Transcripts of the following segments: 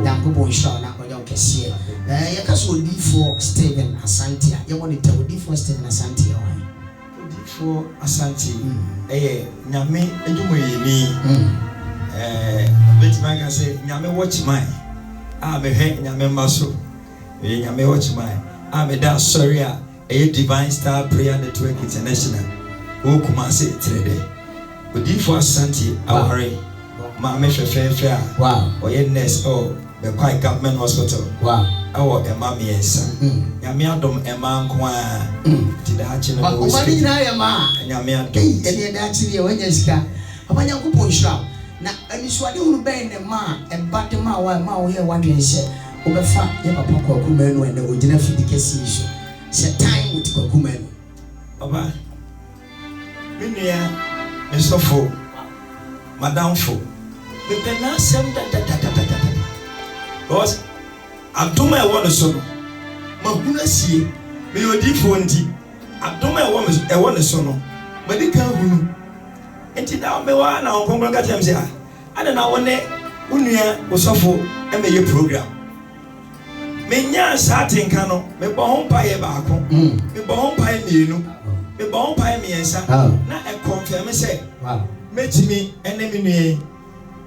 Yankopon show na oya okese. Yakaso Odifo Stephen Asante. You want to Odifo Stephen Asante Odifo Asante. Nyame edwuma yemi. Beti man can say nyame watch mine. Me he nyame maso. Nyame watch mine. Me da sorry a Divine Star Prayer Network International. O kuma say trede. Odifo Asante aware. Ma me fefe a. Wow. Oye nurse the quite government hospital. Wow. Our Emma Miensa. Yamiadom Emma Kwa. Did I actually know? Yamiadom. When you ska. Upon your coupon shop. Now, and it's what you will bend the ma and batter ma while ma here one day said, over fat, never pop woman when the original fidicus issue. Set time with Kokumen. Baba. Minia, Mr. Fo, Madame Fo. The penasem because Abdoma I want to sono. Mahuna see me Odifo nti. Abdoma I want to sono. Madika hunu. Enti da me wa na onkonkon ka tem se a. Ada na wone unua osofo e me ye program. Me nya satin ka no, me bo ho pa ye ba ko. Me bo ho pa ye mienu. Me bo ho pa ye miensa. Na e confirm say. Wow. Metimi ene me nue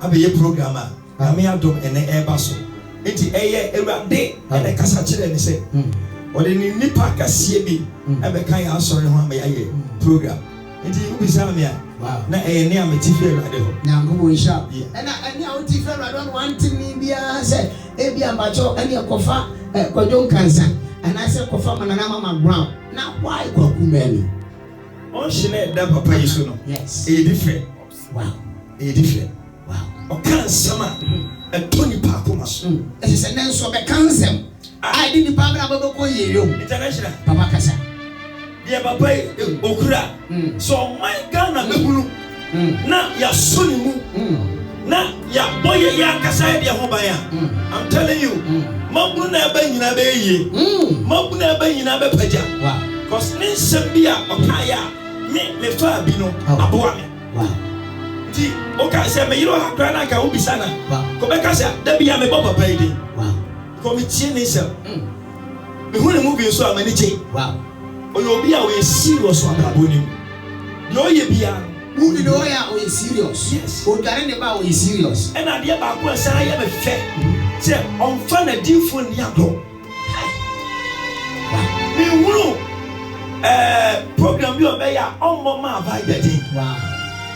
abe ye program a. Na me adom ene e ba so. Enti eye ewade ene kasa kire ni se ode ni nipa kasie bi ebe kan ya asori ho ama yaye program enti ubisa me a na eye ne ametife ewade ho nyango bo sha ena ene a otife ewade on one thing ni bia se e bia macho ene ekofa kodon kansa ana se kofa manana mama brown na why Kwakumenu on shine da papa yiso no yes e different wow e different wow o kan sama Tony Pacomas. It's a name of a council. I didn't pay about international. Papa Casa. Dear Papa Okura. So my Ghana Guru. Na ya Sunimu. Na ya boy ya Kasai ya Hobaya. I'm telling you, Mabuna Benina Bay. Mabuna Benina Bepaja. Cause Ninsambia Okaya. Me Fabino Abuame. Wow. Okay, say me you don't have grana ka ubi sana. Ko be ka say da bia me baba pa idi. Wow. Ko me tie ni say. Me hu ne movie so amani che. Wow. Oyo obi a we serious on aboni. Yo ye bia. Movie no ya we serious. Yes. O dare ne ba we serious. E na de ba ko say ya be fe. Say on fa na difo ni ado. Wow. Me hu program bi obe ya on mo ma vibe dey. Wow.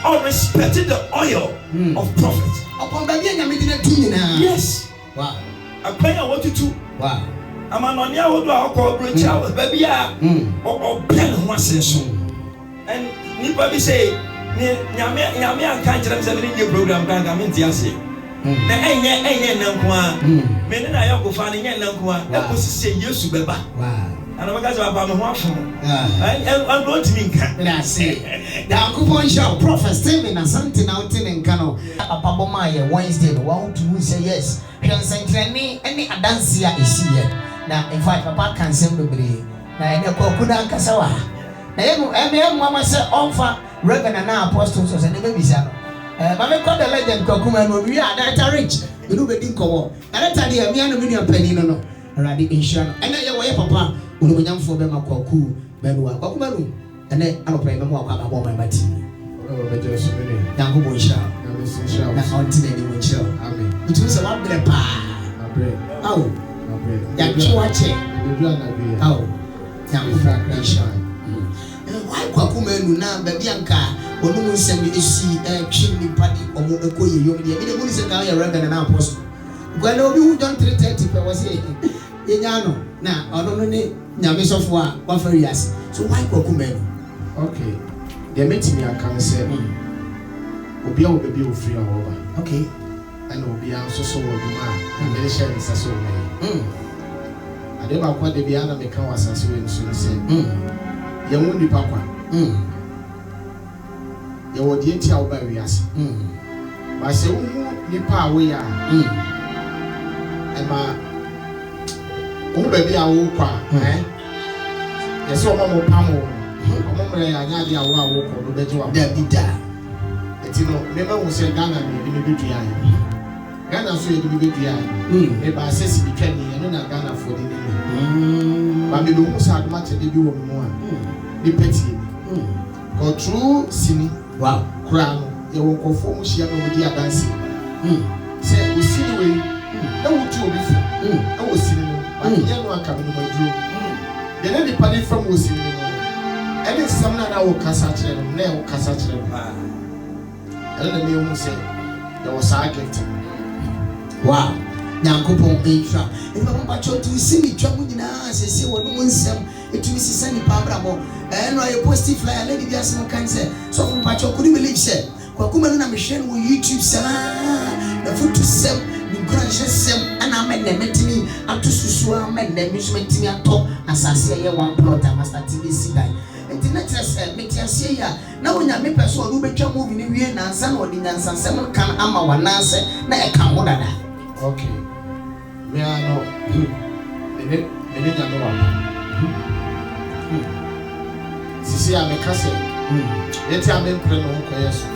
Or respected the oil of prophet. Upon baby and Yamina Tina. Yes. Wow. I pay I want you to. Wow. I'm an on your wood or bridge out, baby. Or Ben was so. And Nipa say, Yamia can't tell them in your program. I'm in Tiasi. The ain't Nankwa. Men and I go finding Nankwa. That was to say, yes, to Beba. Wow. And I'm going to have a waffle. I'm going to mean, I say, the Coupon Show, Prophet Stephen Asante out in Kano. Papa Bomaya Wednesday, want to say yes. Any Adansia is here. Now, in fact, Papa can send the breed. Now, I know Kuda Kasawa. Now, Mamma said, offer Reverend and apostles and the babies. But I call the legend Kwakumenu, we are that rich. You do the Dinko. And I tell you, me and a million penny no. Already insurance. And then your Papa. Unu mnyam for bema kwaku menwa Kwakumenu ene anopre memo akwa abo my mati beje so many dango bo insha na onti na ni mo insha amen itu se wa bre pa abre aw abre ya chiwa che bedu na be aw dango fra insha why Kwakumenu na baby anka onu mu nsem esi twini padi omo ekoye yom de me de mu se ka ya reverend na apostle gwale obi hu John 3:30 pe was e yenyano na ono ne nyame sofo a wa fa wiase so why Kwakumenu okay they met me aka say obi a obi o free awoba okay and obi a so so oduma na me share nsa so me ade ba kwa de bia na me ka wasase we nso se ye hu nipa kwa ye wodi enti a oba wiase ba se hu nipa a we ya e ma o baby a wo kwa yes o mo pamo o mo re anya dia wo a wo ko do beje wa da bida etino me ma wo se Ghana me bi tu ya Ghana so yɛ de bi bɛdua me ba asɛsi bi twa ne ɛno na Ghana fo de ne ba me do hu sa adoma kyɛ de bi wɔ me mu a ne pɛtie ni kɔtru sini wow kura no yɛ wɔ nkɔfo mu hyia na wɔdi adanse sɛ osini wei na wotu obi fu na wosini no ba yɛ no aka me no maduro de ne nipa ne fam wosini no ɛne nsɛm na wo kasa kyerɛ no na wo kasa kyerɛ no ɛne na me hu sɛ yɛ wɔ saa gift wow nyankopɔn ɛtwa ɛna papa cho to see me twa mu nyinaa sɛsɛ wɔ no nsɛm ɛtumi sisa nipa abrabɔ ɛno ayɛ positive flyer lady bi asɛm kan sɛ so from papa cho kodi believe sɛ kwakuma no na mehwɛ no wɔ YouTube saa na foto sɛm ne nkranhyɛ sɛm ana amɛnɛ metimi ato susu amɛnɛ mi so metimi atɔ asase ɛyɛ one plot a master TV si dan enti na kyerɛ sɛ meti aseɛ ya na wonya me pɛ so ɔno bɛtwa movie ne wie nansa na ɔde nyansasɛm kan ama wananse na ɛka ho dada. Okay. Me ano me nya no wapa. Sisi a me kase. Yeti a me mpre no ko yeso.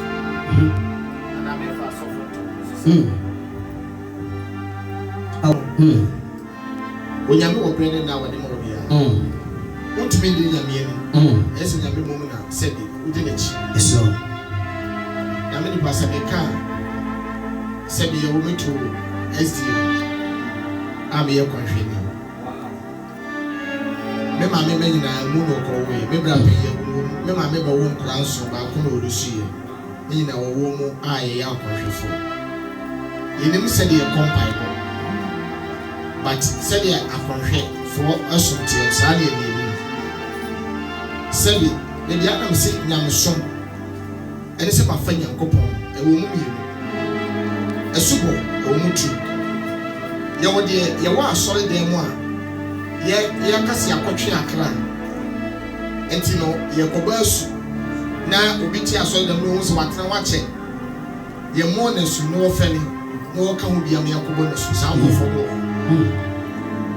Ana me fa so foto. Onya me wo brede na wade mo bia. Untimi ndi nya me ani. Yeso nya me mo na sedi udi na chi. Eso. Na me ni pasa me ka. Sedi ye wo meto SDA. I'm here confident. Me ma me nyina mu no ko we me bra pe ye me ma me ba wo nkran so ba ko no orusu ye nyina wo wo mu a ye ya konhwefo yenim se de compile but se de akonhwe fo asumtie sa de ni se bi ne dia na me se nyamsom ene se ma fa nyankopon e wo mu mi esubo e wo mu tu ye wo de ye wa asore de mu a ye kase akotwe akra enti no ye kobasu na obi ti asore de mu so watena wache ye mo na su no ofani no wo ka ho bia me yakobo na su sa wo fogo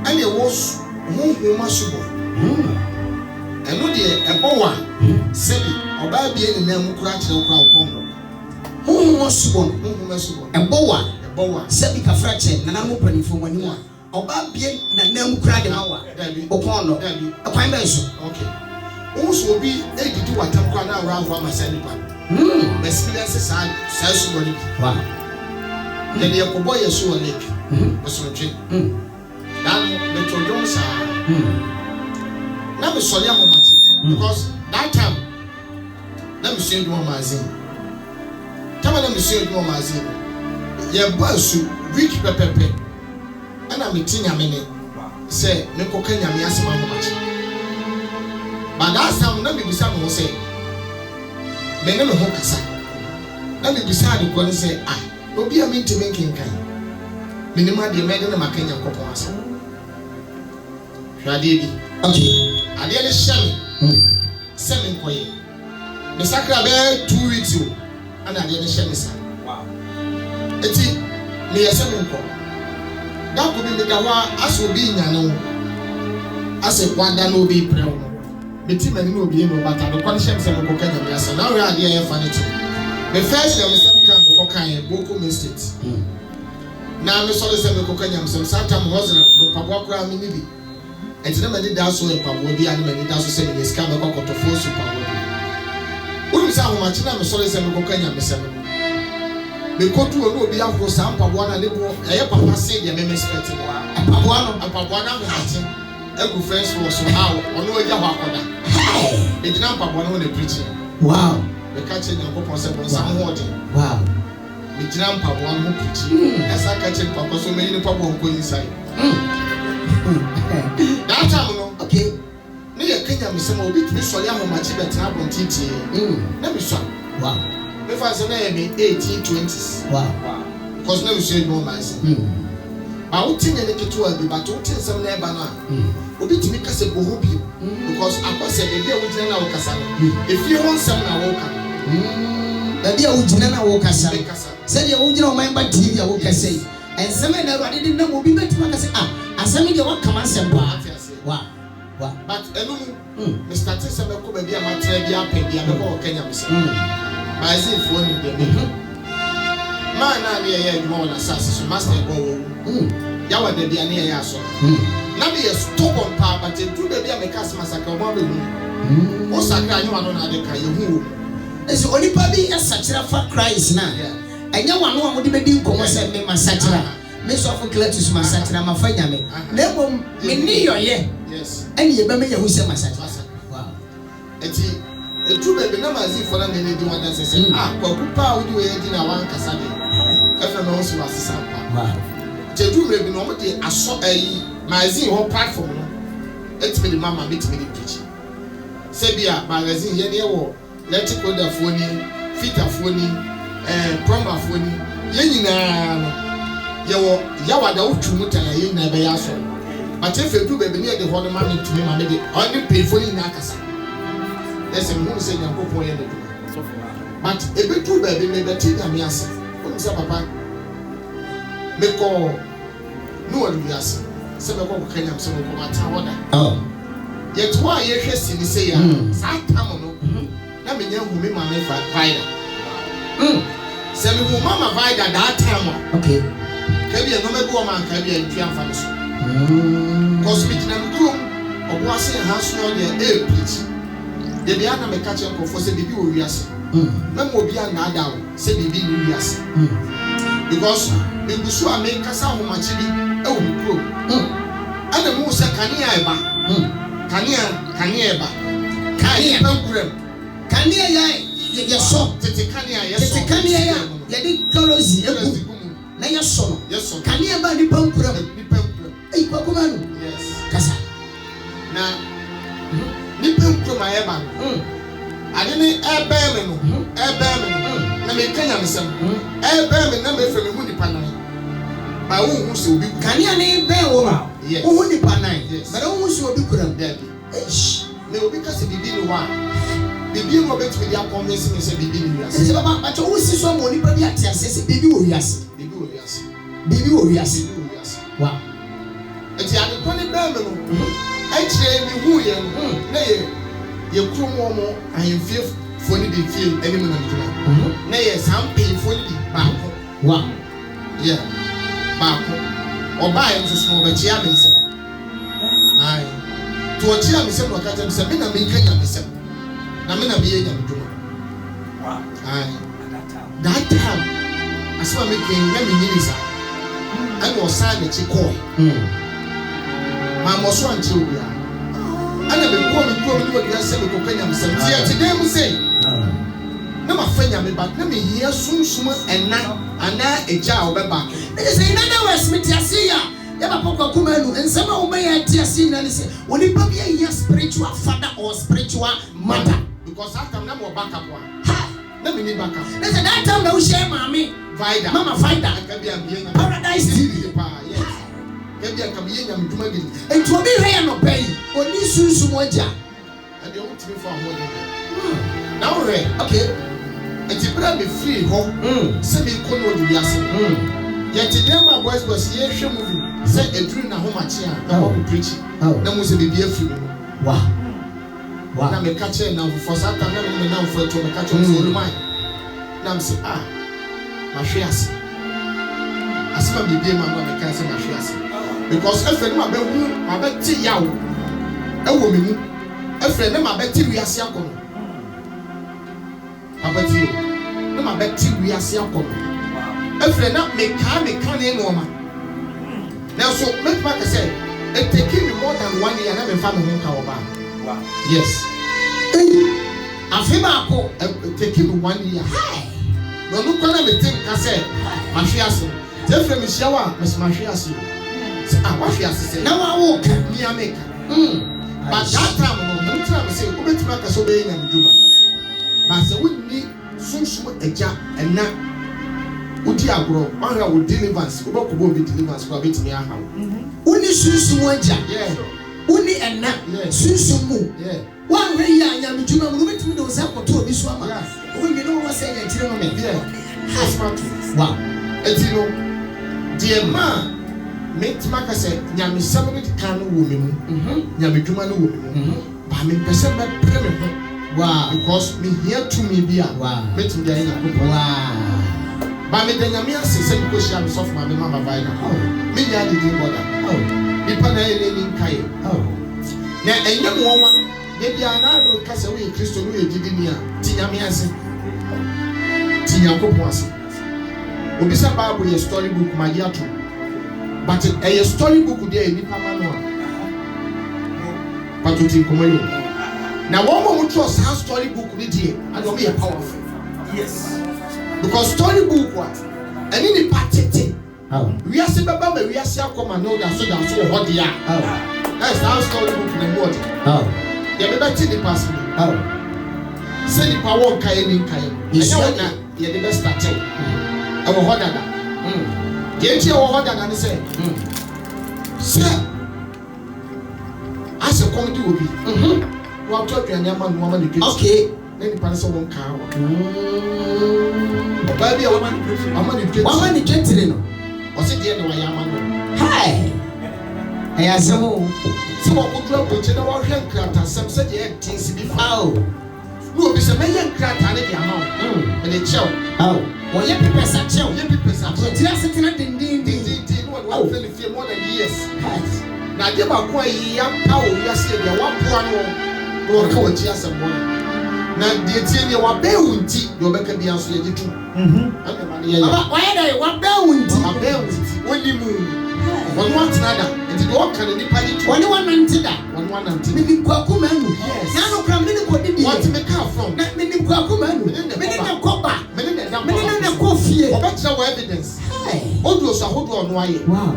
ale wo hu ma subo eno de ebowa sebi oba bia ni na mu kura kire kura wo hu ma subo ebowa sebi ka frache na na mo panifo wani wa oba bia na na mu kura de ma wa okono akwan ba so okay so obi edidi watam kwa na awra ho amasani pa experience sa so woni wow then ye kobo ye so woni so twe dan me to don sa na me sori amomati because that time na me send one magazine tama na me send one magazine ye basu week pepepe ana me tinya me ne say me ko kanya me asema amomati but that time na me bisa no say me ne ho kasa na me bisa de ko say ah obi a me ntime nkenkan me ne ma de me de na makanya kopon asa hwade bi okay ade ne hyem semi koye me sakra be 2 weeks o ana ade ne hyem sa wow eti me yesemi ko da ko bi me da wa aso bi nya no ase kwanda no bi pre no beti mani no bi no bata do kon hyem se me ko kanya me asa na we ade ye fa ne ti me first dem se kan ko kan boko me state na me so le se me ko kanya me se satam hozra me pabwa kra me ni bi enti na mani da so e pabwa bi ani mani da so se me ska me ko kotofo so pabwa bi uru sa ho ma chi na me so le se me ko kanya me se me kotu no obi afro sa pabwa na lebo eye papa se de me expect no pabwa na mo ati egu first for so how ono eja ho akoda e dina pabwa no na preaching wow me ka che nyanko pon se bon sa ho ode wow me dina pabwa no preaching esa ka che papa so me ni pabwa ko inside that time no okay ne ye kenya me se mo obi tumi sori ahomachi betra bontiti na me so wow me fa se na ye me 1820s wow because na we say no man's ba uti ne ketu abi ba to uti nsem na eba no a obi tumi kase boho bi because akwase be dia wugina na wo kasa no efie ho nsem na wo ka da dia wugina na wo kasa se dia wugina o man ba TV a wo kasa yi ensem na awade de na obi betuma kase ah asem dia wa kama nsem ba wa but enu me start se me ko ba bia ma tra bia pa bia me ko Kenya me se ba zi fo ni de me man na ne yɛ adwuma wɔ n'asase so master ɛbɔ wɔ yawa da bia ne yɛ aso na me yɛ stubborn pa but do da bia me ka se masaka ɔmo abɛhu o sakra anyo ano na de ka yɛ hu ɛsɛ onipa bi ɛsakyera fa Christ na ɛnyɛ wano a mo de bɛdi nkɔmɔ sɛ me masakyera me so afo Cletus masakyera ma fa nyame na ebom me ni yoye yes ɛne yɛ bɛ me yɛ hu sɛ masakyera wow eti etu bebe na mazi for na me di wanda sɛ kwaku pa wo di we di na wan kasa de efe me ho so asesa pa wow jedu bebe no mo de aso ayi mazi ho platform no etimi di mama metimi di preach se bia magazine ye ne wo electric order phone fita phone plumber phone ye nyina no ye wo yawada wotwu mutan ye nyina be ya so but efe du bebe ne de ho no ma metimi ma me de oni pay phone nyina kasa yes me who say nyankopon ye de do but ebetu bebe me beti na me ase who say papa me ko no one we ase se me ko kanya se me ko mata woda yet why ye hwesi ni say ya sa tam no na me nyahu me ma me vida se me hu mama vida that time okay ka bia no me go man ka bia ntwi amfa me so cause me tina me krom obo ase ha so de preach de bia na me catch up for say bibi wo wiase na mo bia na ada wo say bibi ni wiase because me gusu a me kasa ho machi bi e wo kro ana mo say kania eba kania eba kania bankurem kania ya so tete kania ya di kalozi eku na ya so no kania ba ni bankurem ei kwakoma no yes kasa na nipa nkoma eba ade ne ebe me no na me kanya mesem ebe me na me fe me hu nipa nan ba wo hu se obi kania ne be wo ma wo hu nipa nan ba wo hu se obi kuram dabi eish me obi ka se bibi no wa bibi mo betimi dia convince me se bibi ni wiase se baba ba cho wo si so mo nipa bi ate ase se bibi wo wiase wow eti ade ko ne be me no actually me hu ye na ye kromo mo ahemfie foni de fie anim na ntuna na ye sample foni de baako wow yeah baako oba ye nso so oba chia me nsem ai to chia me nsem no ka tell me na me kanya me nsem na me na be ye nya ntuna wow ai that time asema me ken na me nyini sa I was signed the chico. My most one children. And I've been coming to the same companion. Today, we say, no, my friend, I'm back. Let me hear soon, and now a child back. It is another way, Smith. I see ya. Yabapoka Kumanu, and some of my ideas in and say, will it be a spiritual father or spiritual mother? Because I can never back up one. Let me back up. There's a that time no share, mommy. Vida, Mama Vida, Paradise TV. Yes. Maybe I can be young and do my good. And to be here no pay, or this is Moja. And you want to be for more than now, okay. And to bring me free home, send me Kono to Yasin. Yet today, my voice was here, show movie. Said a dream at home at here, now we preaching. Then was a baby free. Wow. Wow. Now me catch it now for Satan, now for to me catch on for mine. Now I'm saying, Mashias. As my baby, my mother can't say Mashias. Because if I'm a better, my better yaw, a woman, a friend, my better we are Siakon. I bet you, no, my better we are Siakon. A friend, not make can in woman. Now, so make back I said, it take me more than 1 year and I'm a family home. Wow. Yes. I feel my take him 1 year. No, look at me think I said, Mashias. Tell me, Shawa, Miss Mashias. What she has to say. Now I walk near make. But that time, no time I say, go back to my Casobay and Juma. But I wouldn't need soon a jab and not Utia grow. I would deliverance, go back to deliverance for a bit near how. Only soon one jab, yeah. Only and not, soon, yeah. 1 year, I am Juma, moving to those apple to a Biswama. When you know what's saying, wow. And you know, dear man, make Maka said, Yami Sammy can woman, Yami Juma woman, but I mean, person that wow, because me here to me be a wow, met me wow, Ba me danyame ase se ko hia me sof ma me mama vai na. Me nya de din boda. Nipa na ele ni nkae. Na enye mo wonwa de bia na do kasa we Kristo no ye gidi ni a ti nyame ase. Ti nyankopon ase. Obi sa Bible ye story book ma ya to. But a story book there nipa ma no a. Patuti komoyo. Na one more trust how story book ni die and o be powerful. Yes. Because story book what? And in the patete. We are saying baba we are saying come and know that so what they are. That's how story book in the world. Yeah, me better the pass me. Say the power kai ni kai. Yes, na yeah the best start. I will hold that. Get you hold that and say. Sir. As a comedy will be. What talk you and your man woman you okay. Then the person won't come. Baby, I'm on the gentleman. What's it the end of my yaman? Hi. I asked him. So what would you put in our young craft and some said the things to be found? No, it's a million craft and the amount. And the chow. Oh, well, your people are chow. Your people are just sitting at the ding. What will feel more than years? Now, give a quiet young power. Yes, you're one or coach, yes, and one. Na die tie ne wa be wunti de obeka bia so ye gitu why dey wa be wunti woni mu woni want nada enti de o kan ni pa gitu woni wananti da woni wananti mi kwaku manu na no kra mi ni ko didi what me ka from na mi ni kwaku manu mi ni na koba mi ni na kofie obeka wa evidence odu so ahodo ono aye wow.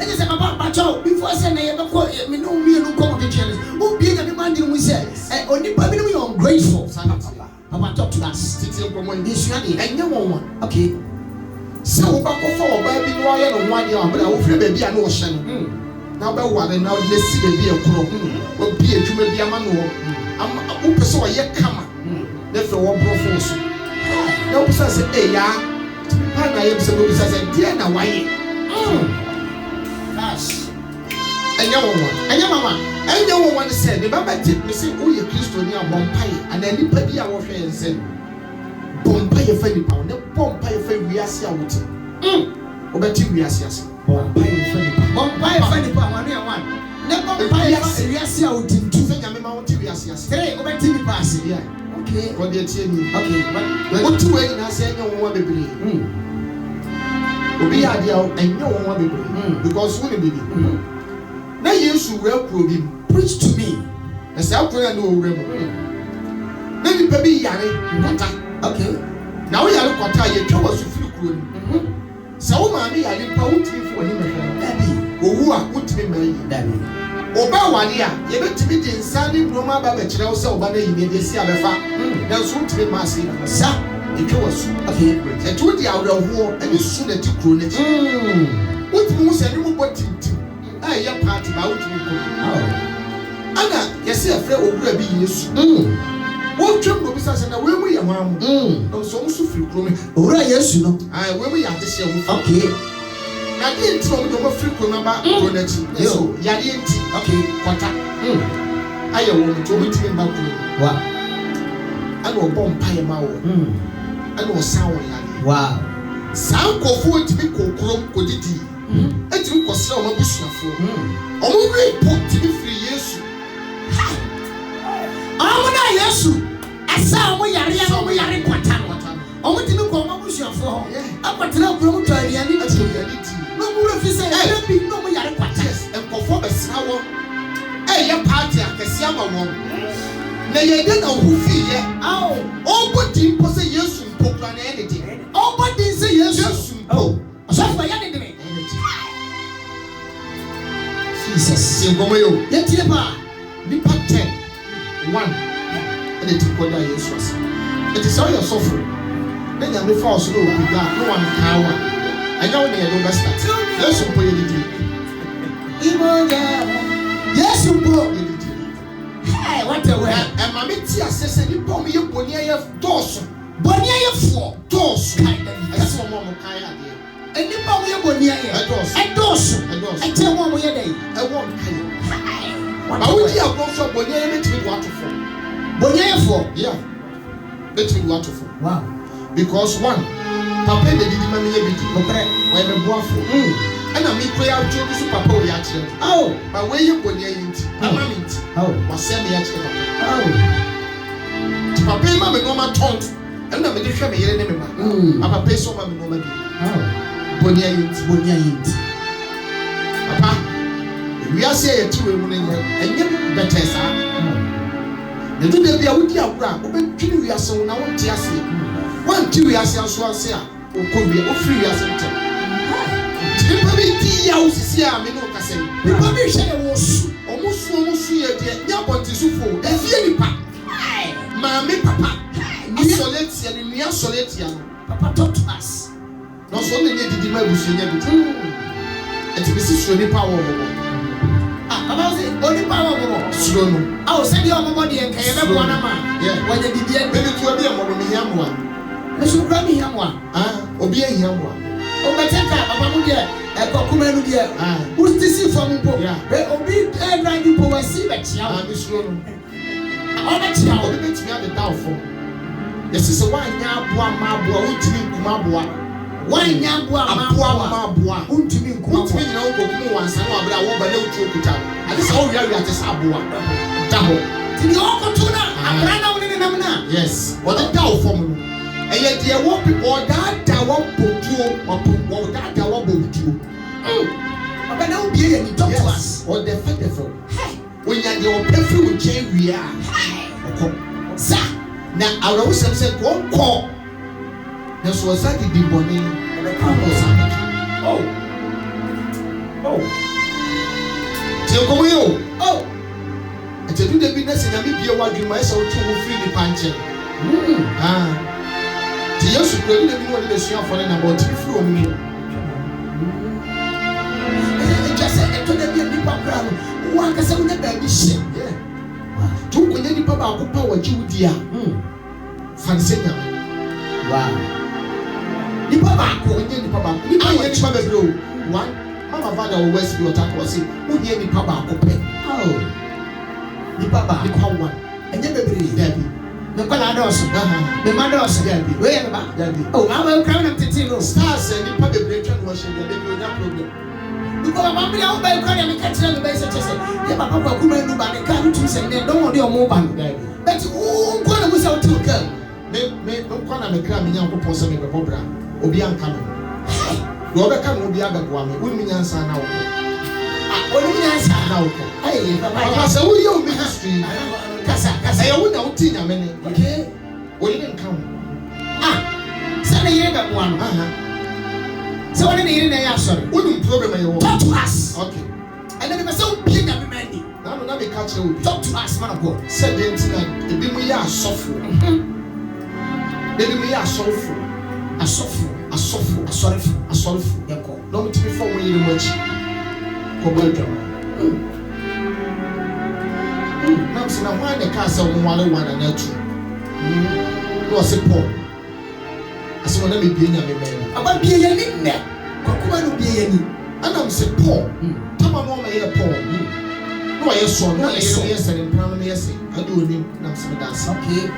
And you say, Papa, before I say, I go, me no me no come to challenge. Who be the man who say, only Papa, we are ungrateful. Papa, talk to us. And you want one. Okay. So, Papa, for baby, no, I don't want you, but I will free baby an ocean. Now, by what, and now let's see baby a crow. Will be a to maybe a man. I'm a so yet come. Therefore, one proforce. No, besides, hey, yeah. I am so good as a dear now. Why? And your mama said, the Baba did me say, oh, you Christo near Bompay, and then the baby our friend said, Bompay a funny pound, the Bompay a funny we are seeing. But we are seeing Bompay a funny pound, one. Never buy a serious out in 2 fingers, Mountain, we are seeing. Stay over to the pass, yeah. Okay, what did you mean? Okay, what to wait? I said, no one baby. Obi adia and no one baby because who baby. Now you should well preach to me. As I pray and no rebel. Maybe baby yare water. Okay. Now we are quota ye to was feel cool. So mammy I didn't out me for him. Daddy. Who are good to me, Daddy. Oba wadia, ye bet to be the insanity Roma Babachel also by the immediacy of a fact. That's what to be massive. Sir, it was okay. I told you out of war and you soon at 2 cronage. What most anyone but to I am party about me. Anna, yes, a friend will be used. What trouble besides and where we are, ma'am? No, so feel growing. Oh, yes, you know. I where we are this year. Okay. Now, didn't tell me about free remember connection. So, Yadianti, okay, contact. I want to meet him back. Wow. I know bomb pie mao. I know sound. Wow. Sound go forward to be called Koditi. And you go sell my bush for. Only put to be free, yes. I'm not yes. I saw my yari quatan. I want to go my bush for. I'm not going to try the no more if you say, I don't be no more yari quatas and perform a sour. Hey, your party, I can see my one. Now you don't know who fear. Oh, but you say yes to poke on anything. Oh, but they say yes. Oh, so for anything. Jesus, you go away. Let me part 10. 1. And it took on Jesus. It is all your suffering. Then you may fall slow. No one cow. I know they are best. Yes, you put it. Yes, you put it. Hey, what a way. And my Tia says, and you put me up on your doors. Bonia for doors. That's what Mama Kaya did. And you put me up on your doors. And doors. I tell one more day. I won't kill you. I would have also Bonia between waterfall. Bonia for? Yeah. Between waterfall. Wow. Because one, papa de didi ma me ye bidi okre we me boafo ana me koya jo so papa o ya kire ba we ye boni ayi nti ama me nti wa se me ya kire papa ma me no ma tont ana me de hwe me yere ne me ma papa so ma me no ma bi boni ayi nti papa we are say to we mu ne enye better sa ne do de bia wodi agura wo be twini we ase wo na wo ti ase wan ti we ase anso ase a wo ko we wo free we ase ntem nipa bi ti ya wo sisi a me no kase nipa bi hwe wo su omusu ye de nya bonti su fo e fie nipa ma me papa ni soleti ya ni ya soleti ya papa talk to us no so ne didi ma busu nya bi enti bi si so nipa wo wo Papa say, only power mo. Slow no. I will send you on my body and kaya be bona ma. Yeah. When you did it, baby to be a mo me hiamwa. Me so gra me hiamwa. Obi e hiamwa. O beteka papa mo de e kokuma no de. Who still from po. Be obi e na di po wasi be tia. Me slow no. O be tia obi be tia the down for. Yes so wan nya aboa ma aboa untimi kuma aboa. Wan nya aboa ma aboa untimi kuma aboa. Untimi nyina wo kokumu wansa no abra wo ba na utu okuta. Ade sa wo wiya te sa aboa. Daho. Ti ni okoto na abra na wo ne nam na. Yes. Wo de dawo fom no. Eye de wo people da wo botuo, wo da wo botuo. Aba na obi ye ni talk to us. Or the fact of hey. When you dey on perfect with chain wiya. Oko. Sa na awra wo sem ko ko. Na so sa di boni. Oh. Tell you. Oh. And to do the business in Namibia, what you might so to free the punch. To you, so you didn't want to see for an about to from me. Just said to the background, one can say the baby shit. Yeah. Two when any papa power Judia. Fancy. Wow. The papa, the papa, the papa, one. Mama father always be attack was say, who hear the papa open? Oh, the papa, the power one, and then baby, Debbie. The Colados, the Mados, Debbie, where Debbie. Oh, I will crown up to Tino. Stars and the public breakdown washing, and they will not problem. Because I'm going to by crying and catching the base. Yeah, Papa, who may do by the country and they don't want your mobile. But who gonna was out to girl? Don't call them a cram in your proposal in the Bobra, Obian coming. Robert can be other one, women answer now. Women answer now. Hey, Papa, so we own ministry. Cassa, I wouldn't know Tina many. Okay, we didn't come. Send a year that one. So I didn't answer. Wouldn't program you talk to us. Okay. And then it was so big that we made it. Now, let me catch you. Talk to us, man of God. Said the internet, the big we are software. Maybe we are software. A software. A sorry for no to be for me much. Now, so now why the castle one and two? Was a poor. I saw them being a man. About being a man. Kokuma be any. And I'm say poor. Tama mama here poor. No, I saw no yes and promise yes. I do him now some dance. Okay.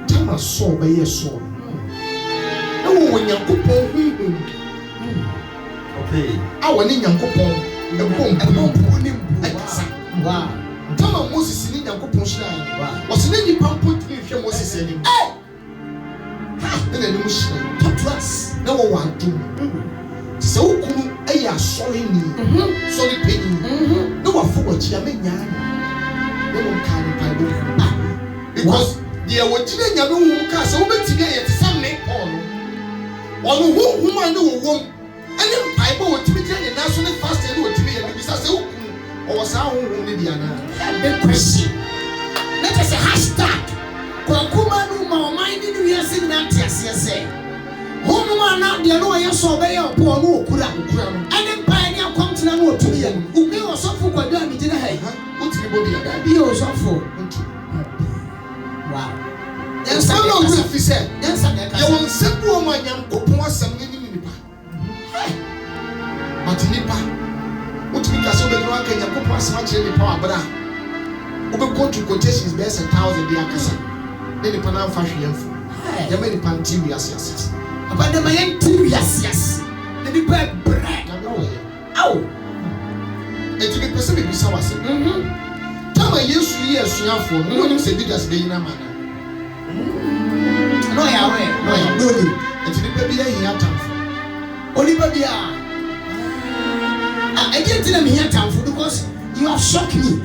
Tama saw by your soul. When you're coupon, okay. I want in your coupon, the bomb, wow. Tama Moses in your coupon shrine. Was in any pump put me if your Moses said, hey, then a new shrine. Talk to us. No one to so I are sorry me, sorry penny. No one forward, Yamina. No one can because there were children who cast over together some make all. One who I know won't. And then Bible would be telling national fast and would be a business or sound only the other question. Let us say hashtag. Kokuma no more minding we are saying that yes. Home man out there no I saw by your poor no kura. And then pioneer come to know to me. Who was so for what done in the head? What to be be also for. Wow. Yes, I know what he said. Yes, I know. You will simple man, young couple was some in Nipa. But Nipa, what because of the drunk and your couple was much in the power, but I will go to quotations best 1,000 the Akasa. Then the Panam fashion. You made the Pantibias, yes. Papa de my entry yes. The people bread. Ow. Eti bi pese bi bisa wase. Tama Yesu yi asuafo no wonim se Judas be yina mana. No ya we. No ni. Eti bi pe bi ya tamfo. Oliver bia. I didn't tell me here tamfo because you have shocked me.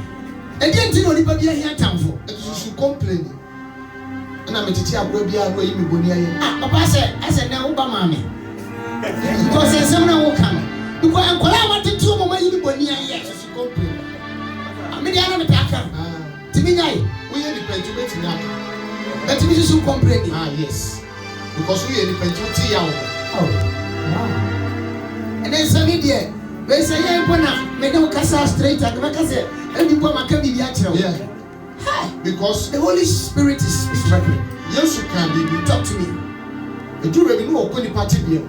I didn't tell Oliver bia here tamfo. Eti su complain. Na me tete agro bia no yi me boni aye. Papa say I said na uba mama. Because say some na wo kan. Because enkola want to do mama yi me boni aye. Su complain. Me dia na me taka. Timi nyai. We ye the pentu beti nya. But me su complain. Yes. Because we ye the pentu ti ya wo. Oh. Wow. And then some idiot. They say yeah bona me no kasa straight and me kasa any boy maka bibi a kire. Yeah. Because the Holy Spirit is speaking. Yesu can be Talk to me. Edu be no okoni party bia.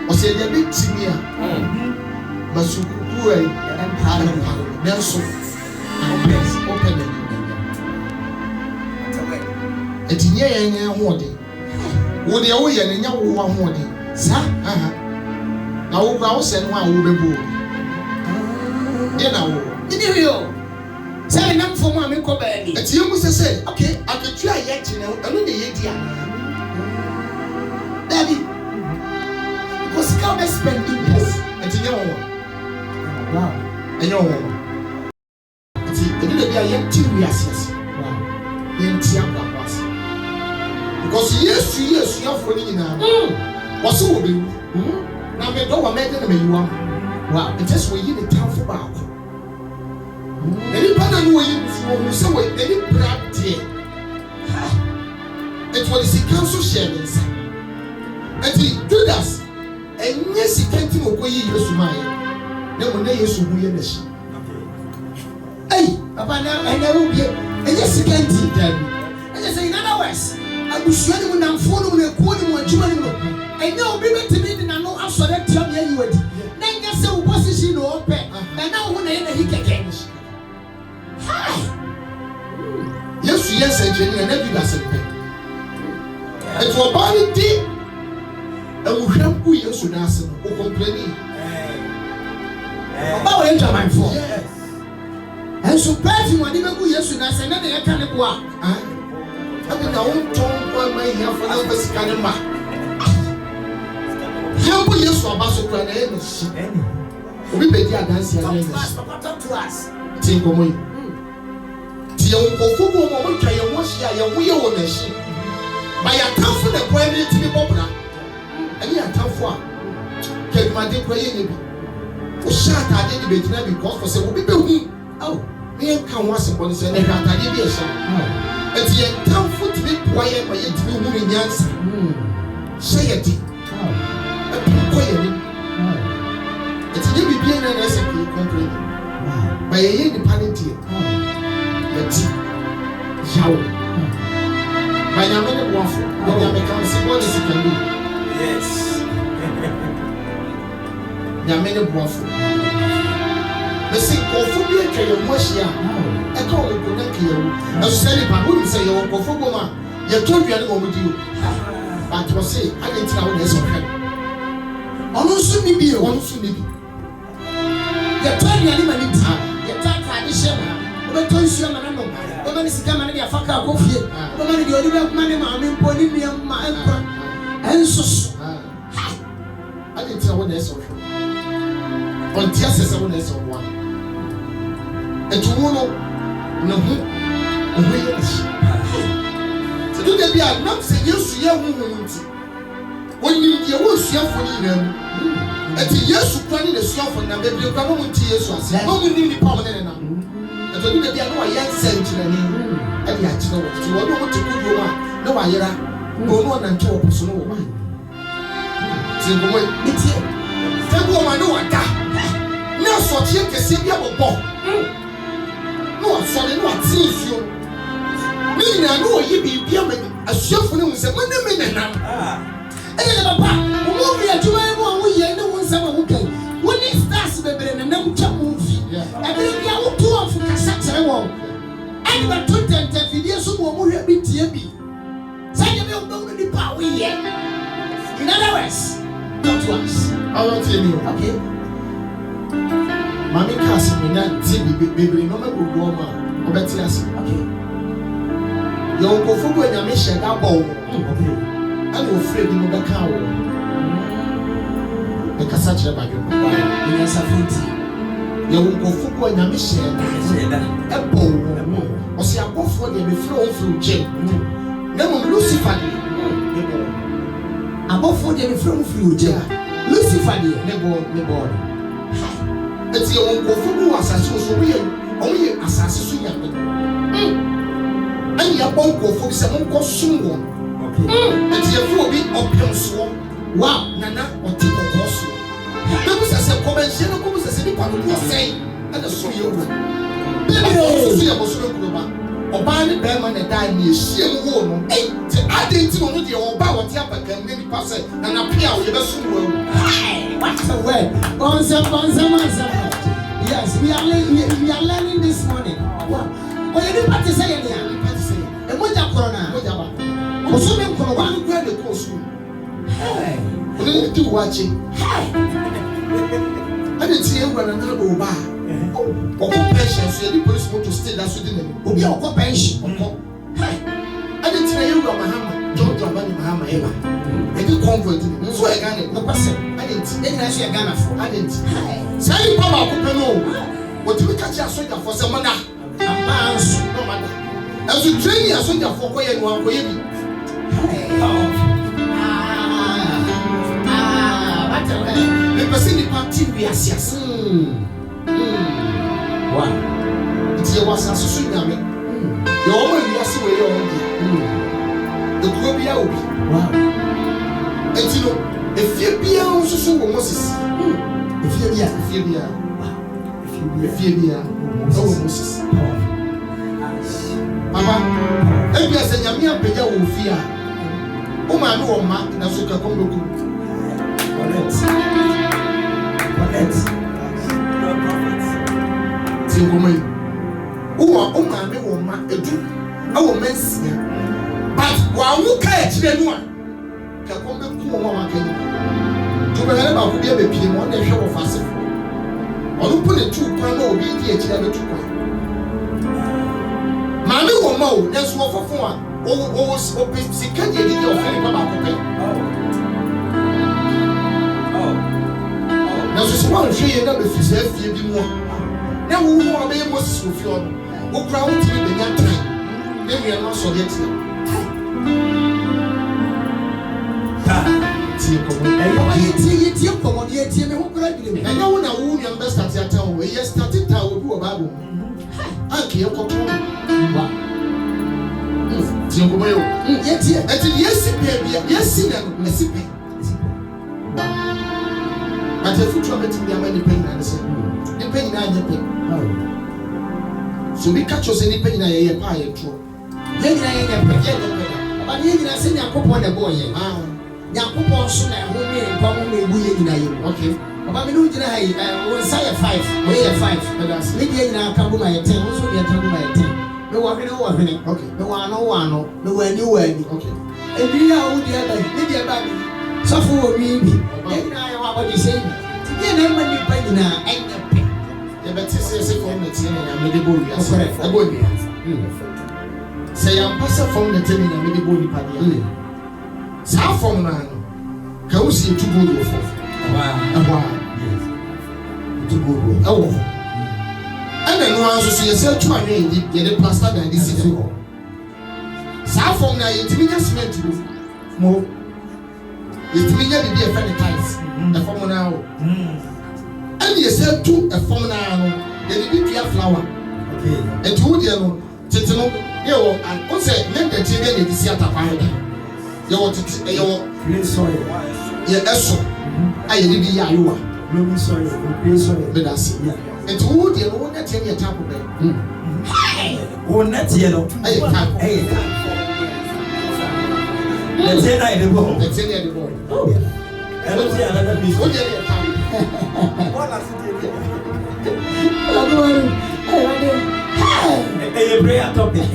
O say dey big timi a. Masuku ku ai empire. Nelson. Open it. Etinye yen ho de. Wo de wo ye nya wo ho de. Sa? Na wo bra wo se no a wo bebu. Ye na wo. Ini rio. Say nam for mo am ko ba ni. Etinye mu se okay, aketu a ye kine eno de ye di ana. Daddy. Because how they spend this. Etinye wo. Wow. Enyo wo. Edu de bia ye serious. Wow. Ye ntia kwakwas. Because Yesu afọ ni nyina. Wose wo bewu. Na me do wa me de na me yiwa. Wow. It just we yi the time for back. Any partner no yi who say we any brand there. It was the council shares. And Judas enye sikenti mo ko yi Yesu mai. Na mo na Yesu hu ye na shi. Hey, papa na will be enye sikenti dabi. Enye say in other words, abusua ni mo na mfo no na ekuo ni mo adwuma ni mo. Enye obi betimi di na no asore tiam ye yiwadi. Na enye say opposition no ope. Na na wo na ye na hikeke. Hi. Yesu yes engineer na Judas pe. Et wo ba ni di ewuhwam ku Yesu na ase no o complain. Oba wo enter my phone. Yes. And so perfume wadi be ku Yesu na ase na de ka ne boa. Abi na won ton kwa mai ya for na be sika ne ma. Yambo Yesu abaso kwa na ye no shi. Obi be di adansi ya ne. Talk to us. Tingo mo. Ti ye won ko fugo mo mo twa ye wo shi a ye wo ye wo na shi. Ba ya tamfo na kwa ni ti bi bobra. Ani ya tamfo a. Ke ma de kwa ye ne bi. O sha ta de be gina because for say obi be hu. Oh, me kan wa se boni se ne hwa ta de bi e sha. Eti ye tamfo ti bi kwa ye ma ye ti bi hu ni nyansa. Sha ye di. Ko ye ni. Eti ye bi bi na na se ko complain. Ba ye ni panity. Yeti. Yawo. Ba nya me ne boafo. Ba nya me kan se boni se kan do. Yes. Nya me ne boafo. Me se ko fu bi atwa ye mo hia. E ka o ko na ke ye. Na so se ni pa wo ni se ye ko fu bo ma. Ye to dua ne mo di o. Ba to se ade tina wo na se hwe. Onu su ni bi o. Onu su ni bi. Ye to dua ne ma ni ti. Ye ta ka ni shema. Obe to nsu ma na no. Obe ni sika ma na dia faka akofie. Obe ma ni dia odi be kuma ni ma me mpo ni nua ma enko. Ensusu. Ade tina wo na se hwe. On tia se wo na se wo. Etu wo no na hu. Owe ye shi. Se do de bia nam se Yesu ye hu hu nti. Woni ye wo suafo ni ram. Eti Yesu kwani ne suafo na bebre kwa mo nti Yesu ase. Mo mu ni ni pa mo ne na. Eto do de bia no wa ye nsankyira ni. E bia kyira wo. Ti wo no mo te kudu ma na wa yera. Mo no na nto wo so no wo. Ti ngo mo Etie. Fego ma no wa da. Na so tie kese bia bobo. No so ne no ati nsuo. Ni na no yi bi bia ma asuafo ne nse mo ne me nanam. Ene papa, wo bi adwuma mu wo ye ne wo nsama wo kai. Wo ni stars bebre na nam twa movie. Ebe bia wo to of kasa tere wo. Ani ba to tente video so wo mo hwe bi tie bi. Sa ye be wo ni pa wo ye. In other words, talk to us. I want to tell you. Okay. Mami kasi menya baby no me go ma obeti ase. Okay. Yo ko fugo nya me she da bo. Okay. And we afraid no be ka wo. E kasa kire ba yo. In a safety. Yo ko fugo nya me she da. E bo. O se akofo de be fro fro je. Na mo Lucifer de. Abofo de be fro fro je. Lucifer de ne bo. Eti yo ko fugo asase so we o ye asase so nya me. And ya bon ko fugo se mo ko sunwo. Eti ye fu obi opem so. Wow, nana oti ko so. Begu se convention ko bu se ni pa no say. And so ye wo. Begu so ye bo so ko ba. Oba ni be ma na dai ni ehiem wo no. Eh, ti adenti no de oba wo ti apaka ni pa se na na pia wo ye be so wo. Hi, what's the word? Bonza. Yes, we are learning this morning. Wow. Oh, you didn't party say anything. The moja corona. Osumi kono wa ngwe de ko so. Hey. Oni ti wachi. Hey. Ade ti e gwa na na do ba. Oko pension so the police want to stay that so dey. Obi oko pension. Oko. Hey. Ade ti na ye gwa Mahama. George Abani Mahama eba. E di convoy ti. So e Ghana. No person. Ade ti. E na so e Ghana for. Ade ti. Hey. Say pa ba ko pe no. What you catch a soldier for some money? Amanso. No matter. As you train a soldier for koye no an koye bi. What the hell? The person the party we asias. Wow. It's your was asu nyame. Your woman we asi we your own. The go bia obi. Wow. And you know, if you bia so so Moses. If you bia. Moses. Papa, ebi ase nyame apagya wo fia. O ma no ma na so ka kombo. Correct. Tingomai. O ma me wo ma edu. Awo mensia. But wa wu ka e kire no a. Ka kombo ku wo ma ka ni. To be hele ba ku bia be pie mo na hwe wo fase. Onu put two kwan na obi di e kire be two kwan. Mami wo ma o na so fofo a o sika de di o fere ba ko pe. Na so so wa hwe ye na be fisa fie bi mu. Na wo wo be mo so fie o. O kra wo ti be nya trai. Na wi na so de ti. Ti ko mo. Ye ko mo ye ti me ho kra bi me. Na wo na wo nya be start ya ta wo. Ye start ta wo bi wo ba bo. Anke ye ko ko. Wa. Ti ko mo yo. Ye ti. E ti yes pe bia. Yes na no. Yes pe. Wa. But if you try to be a man pain na say. The pain na ye pe. So we catch us any pain na ye pa ye tro. Ye nyina ye pe. Ye pe. Ba ye nyina se Yakobon na boy ye. Yakobon so na ho me npa mo me bu ye nyina ye. Okay. Baba me no nyina hai o Isaiah 5. We ye 5. That's me ye nyina ka bu ma ye 10. Wo so ye ta bu ma ye 10. Me wa hwene. Okay. Me wa no. Me wa ni. Okay. Ebi ya wo dia ba. Me dia ba bi. So fo wo mi bi. Ye nyina ye wa ba di say. Ti ye na ma ni pa nyina enye pe. Ye beti se from the tin na me de bo wi ase. Correct. E bo wi. Say am passa from the tin na me de bo ni pa dia. Sa from na no. Ka wo si tu bo do fo. Wow. Tu go. Oh. And then no answer so you say tu anwe ndi ye de plaster than this is. Sa from na ye timi nya cement do. Mo. Ye timi nya bibi e fa the tiles. E from na o. And you said to a phone now, then you be a flower. Okay. And you would know, Titano, you and also let the children in the theater find you want to your green soil. Yes, I live in Yalua. Green soil, green soil, but I see. And you would know that you are top of it. Oh, not yellow. I can't. Let's say I the ball. Let's say the ball. Oh, yeah. I don't see another piece. What are you? Hey, prayer topic.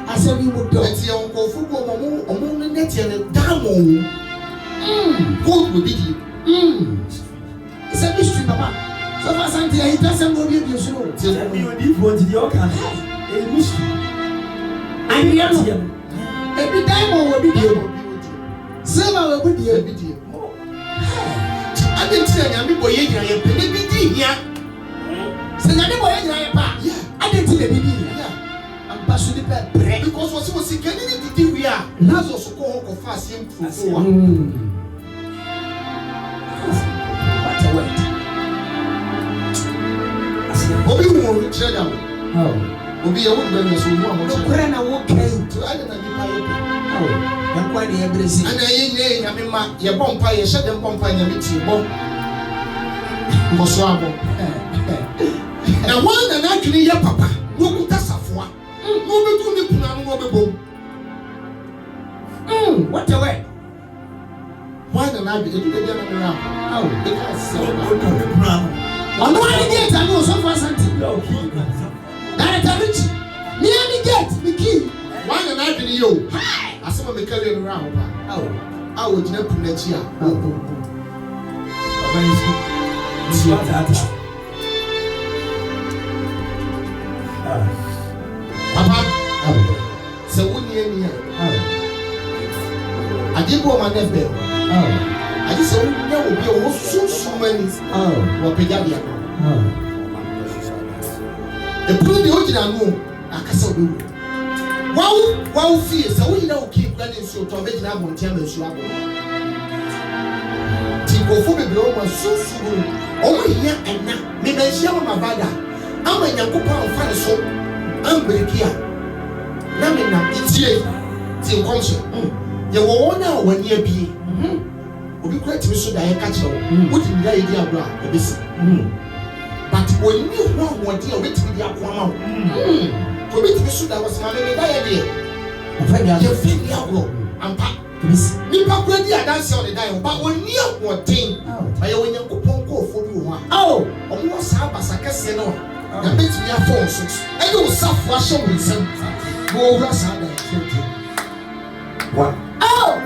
I said we would do it. Your uncle football, net, down God will be the. It's a mystery, Papa. So far, Santi, he doesn't know you should. Tell me your default to the organ. A mystery. And you know, every time I will be here. Silver will be here. I didn't tell you, boy, you're penny here. Say, I didn't tell you. I'm passionate about bread because what was he getting to we are. Lazarus will go fast him for what a word. Obi won't tell them. Oh, Obi, I won't be so warm. No, Grana won't care to I don't know. Oh, I'm quite everything. And I mean, your bumpire, you shut them bumpire in the meeting. Moswabo. And one and actually, your papa, no good as a four. No, we do the plan, no, we what a way. One and I did the around. Oh, because I'm going to get a no so far something. Director Rich, near get the key. One and I did you. I saw me carrying around. Oh, I would never let you. Papa, so when you I didn't go my nephew. I just said, there will be so many. What Pegadia. The proof the original room, I can say, wow, fear, so we don't keep running so to make that one tell us. Tico for the blow was so soon. Oh, yeah, and now, maybe I shall my father. I'm a young couple of fans, so I'm very clear. Namina, it's here. Till conscious. You will now when you be. We quite so that I catch you. What in the idea of but when you want what you wait with your one, for me to be so that was my idea. You feel your and pack. Nipa ready a dance on the dial, but when you want thing, I when you go for you. Oh, almost have as a casino. And makes me a phone. I do soft wash with some. Go rush on what? Oh,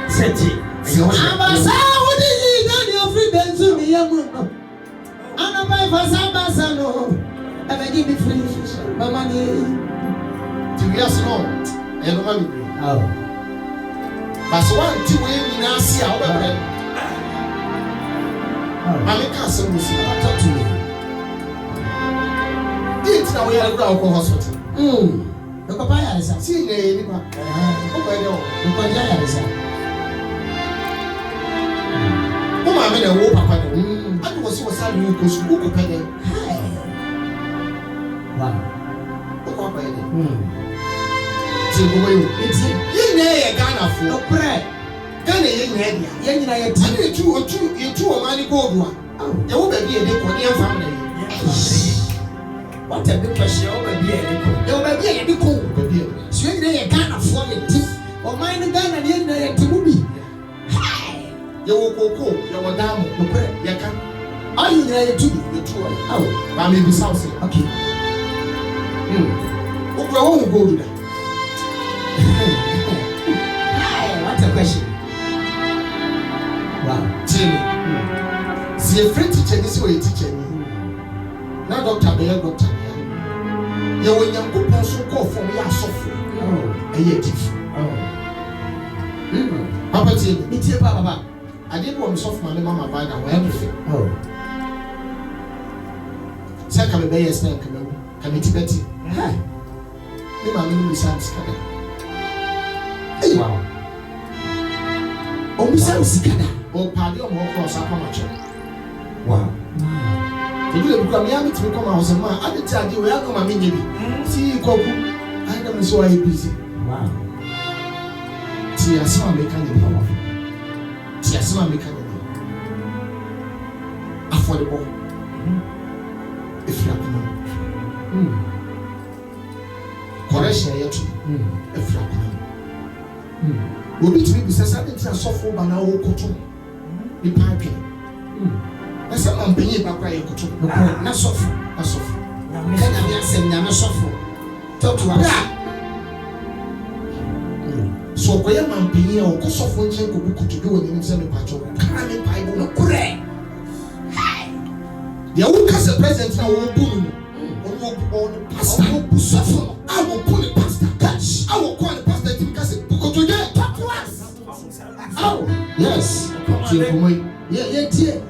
said he. I'm a sound in your free benzo. And I'm my Fasabasano. And I give me free money. 2 years long. And no money. Oh, but one 2 years now see how I make us so talk to me. Didn't know we had a ground hospital. The papaya is a senior. Oh, I mean, a war papa. I was so sad you go to book a penny. Wow. Oh, my it's you nay a Ghana for no prayer. Ghana, you tell you two money gold one. You will be a Niconian family. What a big question over here. You will be a Nico. So you Ghana for me. Or mine Ghana, you know, to movie. You will go, you will down, you can. Are you there to be the two? Oh, I may be something. Okay. Okay, I won't go to that. What a question. Wow. Jimmy. See a friend teacher this way teaching me. Now, Dr. Bear, Dr. You will young people so call for me as software. Oh, a year. Oh. Papa, it's your papa. I didn't want to soft my mama by now, everything. Oh. Second, be a snake, can it Betty? Hi. You my name is Skada. Hey, wow. Oh, Miss Skada. Oh, party or more cross up on my chair. Wow. You will become young to become out of man. I did tell you, welcome, I mean, see you, Coco. I am so busy. Wow. See, I saw me kind of powerful. Yes, I'm making affordable. If you are correction, yet, if you are will be to be because I didn't suffer by now. The piping. That's a man paying back. Not suffer, not suffer. Can I say, I'm not suffer? Talk to us. So, so okoye mampenyi o kosofo nche ko bukutu do woni nse me pacho ka me bible no kure ya wo ka se president na wo bu no on pastor wo bu sofo I will pull the pastor catch I will call the pastor to because bukutu de talk to us oh yes yeah tie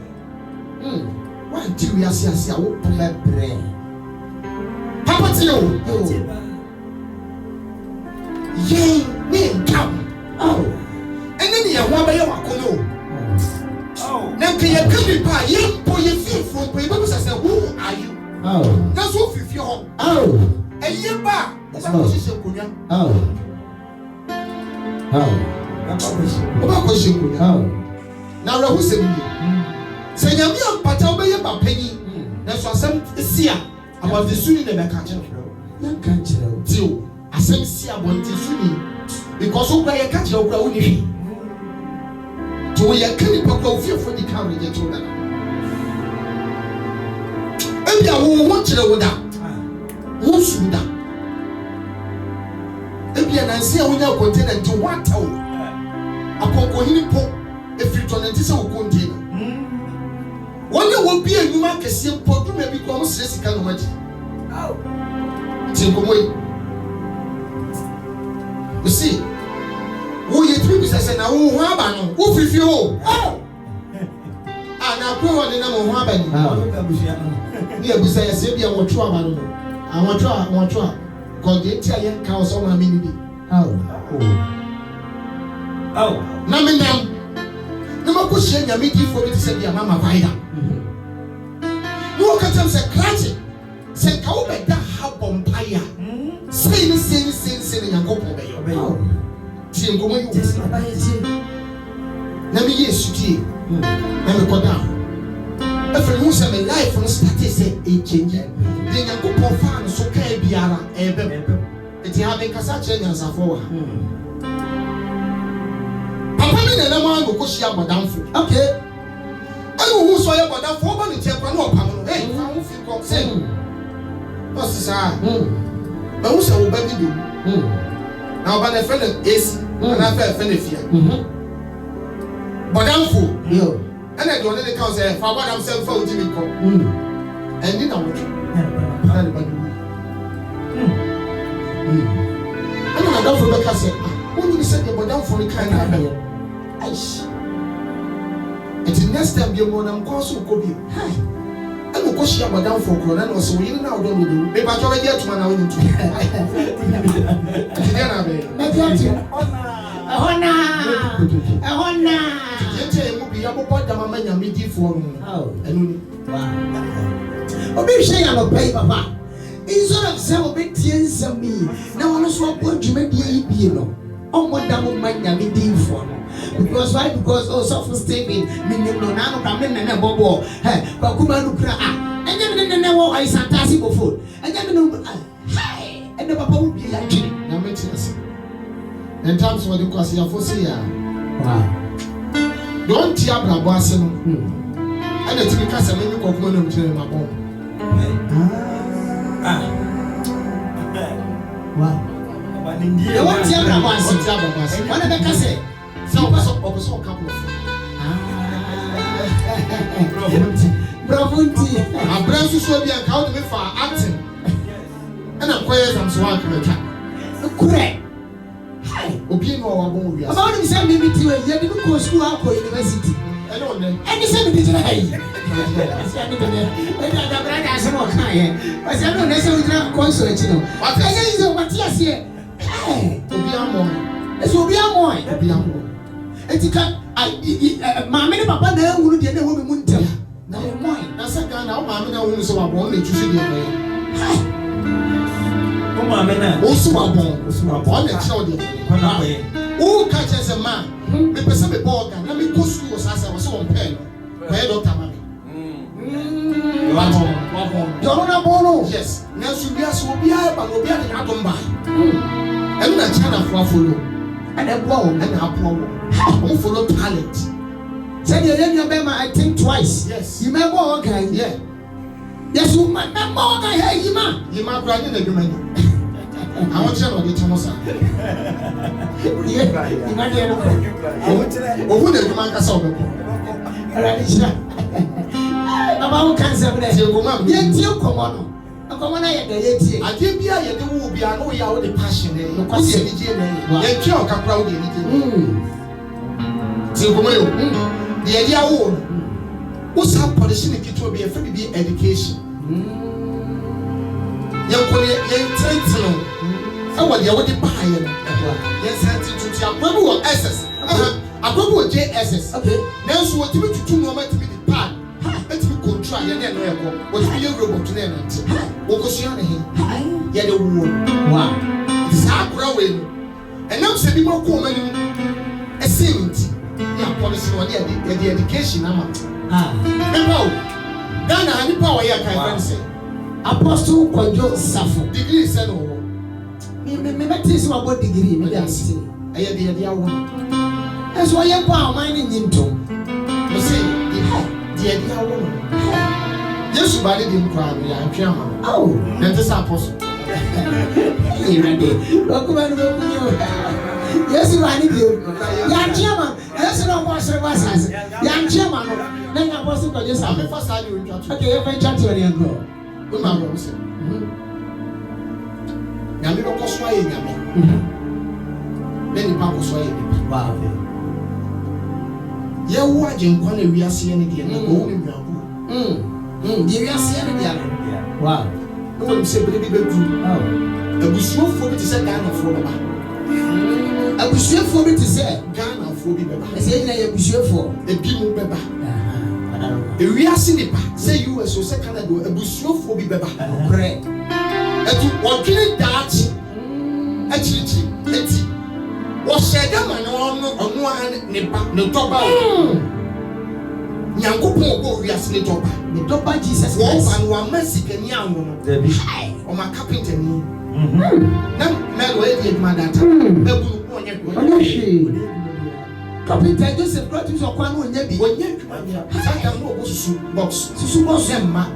one two we asi a wo pull bre papa ti yo yeah me come oh and then ya wa ba ya wakono oh na ke ya kami pa ye po ye fi fo po ye be say who are you oh na so fifi ho oh eye ba ba ko se konya oh ba ko se konya oh na ra hu se mi se nyame ampata obeye ba panyi na so asem sia about the suni de be ka kire na ka kire dio asem sia bonti suni because o gba ye ka kire o gba woni hwi to ye kani pa kwa ofie for the car je to na ebia wo kire wo da wo su da ebia na nsia wo nya container to wata wo akoko hini po efrito na ntise wo container wonye wo bi enuma kese po dum bi ko mo sire sika no maji tinkomo you see wo ye tiri bi sese na wo ho aba no wo fifi ho na ko ho de na mo ho aba ni e bi se ye bi wo tro aba no awon tro ko de ti aye ka o so ma mi ni bi na me nam na ma ko hye nya me di fo bi se bi mama vaida no ka tem se krache se ka wo be da ha bompaya sei ni Yakobo be yo ti ngomo yu na me yesu ti na me koda efre hu se me life no start say e change de Yakobo fa no so ka biara ebe eti ha be kasa kire nyansafo wa papa mi na ma go ko hia bodamfo okay ayo hu so ye bodamfo ba no tie kwa no opam no hey fa hu fi ko say no sisa ba hu se wo ba bi na oba na friend AC na friend fia bodamfo yo ana de one de ka say fa bodam say fa ujimi ko endi na wo ana de ba du ana na dafo be ka say woni bi say de bodamfo ni kan na be aish eti next time bi mo na mko so ko bi ana ko shia bodamfo ko na no so yin na odo no do be ba to be je tuma na woni tu eti na be na ti Ahona yete mu bi abo boda mama nya medi fo no enu ni obi hwe ya no pay papa instead of say obi tie nsami na wono so abo dwumadie yi bie no omoda mo manya medi fo no because why because so for Stephen minim no na no ka me na bobo ba kuma no kra enye me wo ai santasi go food enye me no ene papa wo bie ya twini na me tias in terms of the course ya fosi ya wow don't tia brabo ase no ana timi ka se me ko kuma no mtire ma bom wow e won tia brabo ase wana be ka se so oboso couple of bravo nti abransu so bia ka o de me fa acting ana koye sam so akmeta kure obi no wa bon wi ase about him say me ti we ye bi ko school akọ university ele on dem any say me ti na hayi say me be e da brother say mo kan ye but say no say we try console echi no anya is o mati ase obi amo eso obi amo etika ma me ne papa na ehunu de na wo me mu ntem na e moi na se kan na o ma me na wo so wa bon na chusi de ko o ma me na o so wa bon na chiro de ko na ko ye o ka che se ma me pese me boga na me go school sa sa wo so on pen ko e doctor ma me wa bon yo na bono yes na su bia so bia ba no bia de na domba and na chana for follow and e bo and na po wo follow talent say the young man I think twice yes you remember okay yeah yes you remember okay hey you ma bra ni na dwuma ni I want you to tell us. Who the man can solve it? About cancer, yet you come on. Come on, I did be I will be I know you are the passion. You can see the joke can proud anything. The idea what's up polishing it to be a free education. Young Trenton. I want you to buy yes, to Abu SS. Abu JSS. Okay. Now, so what you to do moment to be the part. Let's be control. You never what be your robot to them. What was your name? Yet a woman. Wow. It's hard growing. And now, say, be more common. A saint. Yeah, policy on the education. Ghana, any power here can say. Apostle Kojo Safo. Degree said, oh. Me teach you about degree. Me say, I had the idea one. That's why you power mining into. You see, the idea one. Yes, you body didn't cry. I'm chairman. Oh, that is apostle. You ready? Welcome to you. Yes, you are you. Young chairman. Yes, no more services. Young chairman. Then apostle Kojo Safo. First time you in okay, if I chat to you go. Good man, say. Yami no koswa ye yami. Then pa koswa ye ni. Wow. Ye wo ajenkwa na wiase ye ni de na go ni nwabu. Ye wiase ye ni de. Wow. No one say believe be good. Oh. Abusuofo bi te say Ghana fo baba. Abusuofo bi te say Ghana fo bi baba. Say na ye abusuofo. Ebi mu baba. Wiase ni pa say US o say Canada abusuofo bi baba. Correct. Etu wodwene daachi achirichi eti wo sheda ma no onu an ne ba ne toba nyankopon obo wiase ne toba Jesus wo ban wa masika ni anwo no o ma carpenter ni na melo e di ma data ebu ko onye Captain Joseph brought you so kwanu onya bi saka mo obo susu box emma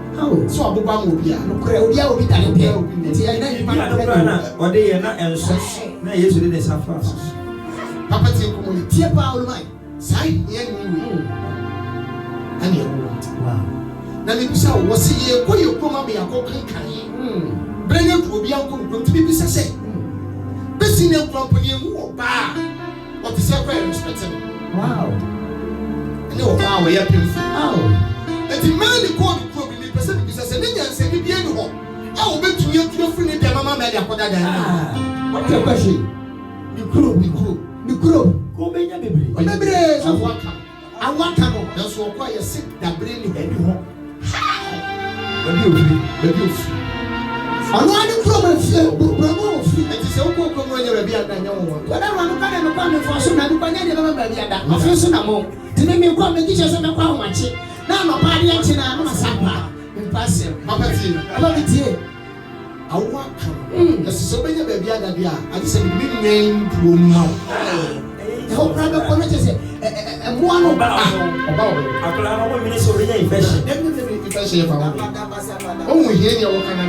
so aboba mo bia no kure obi tare pe ti ai na yima na ode ye na enso na Yesu de safa papa ti ko mo tie pa o mai sai ye ni we ani e wow na mi bisa wo se ye ko ye ko ma be akoko kan brenya ko obi anko ko ti bi bisa se besi ne ko ampo ni mu oba what is your respect? Wow. And you are away up in and the man who called the problem in person because I said, be any home. I will bet you to your friend, the Mamma Media. What's your question? You crew. Go make a baby. I want to that's why you sit that brain in any home. I want to promote it is so good when you're a beer than your one. But I want to come for some other baby. My first among to make me come and teach us on the power match. Now, my party and I'm a sapa. Impassive. Papa, I love it here. I want to. That's so many baby. I just said, big name to mouth. The whole private committee and one about I want to so really infection. Definitely, oh, we hear your kind of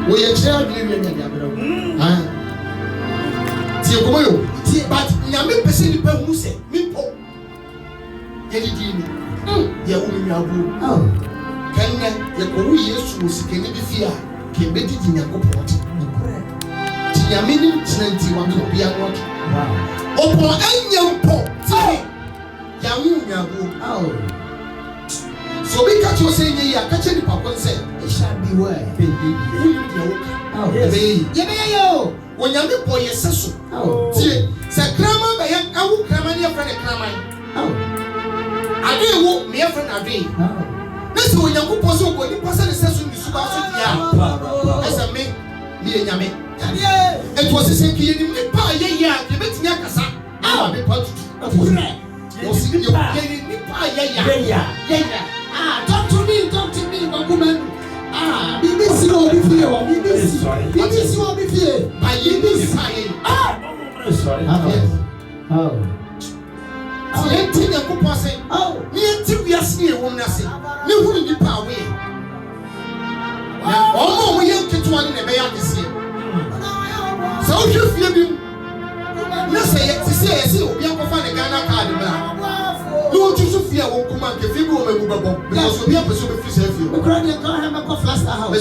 we are sharing the abroad. But Yami Pessi who said, Mipo Yedini, Yawu. Oh, can you use can be fear? Can be in your report. Yamini 21 to be a what? Wow. Opo and young pot. Yawu Yabu. Oh. So we catch you saying, yeah, catch any papa said, it shall be well. Oh, yeah, when you're boy, yes, oh, say, Grandma, I will come and your friend, oh, I didn't walk me a friend, I did. That's when you're possible when you pass a session in the super. As I make me and Yami. It was the same key in the pie, yeah, the bit Yakasa. Ah, the pot of was in your pie, yeah. Ah, talk to me, my woman. Ah, BBC will be here. BBC will be here. My BBC. Ah, sorry. Oh. I think I'm going to say, oh, me and Tim, yes, me, woman, I say, me wouldn't be power. Oh, we have to one in the Bayak this year. kuma ke fi bi wo me bu babo because obi apese obi fi se fi We cry the God have a flash house.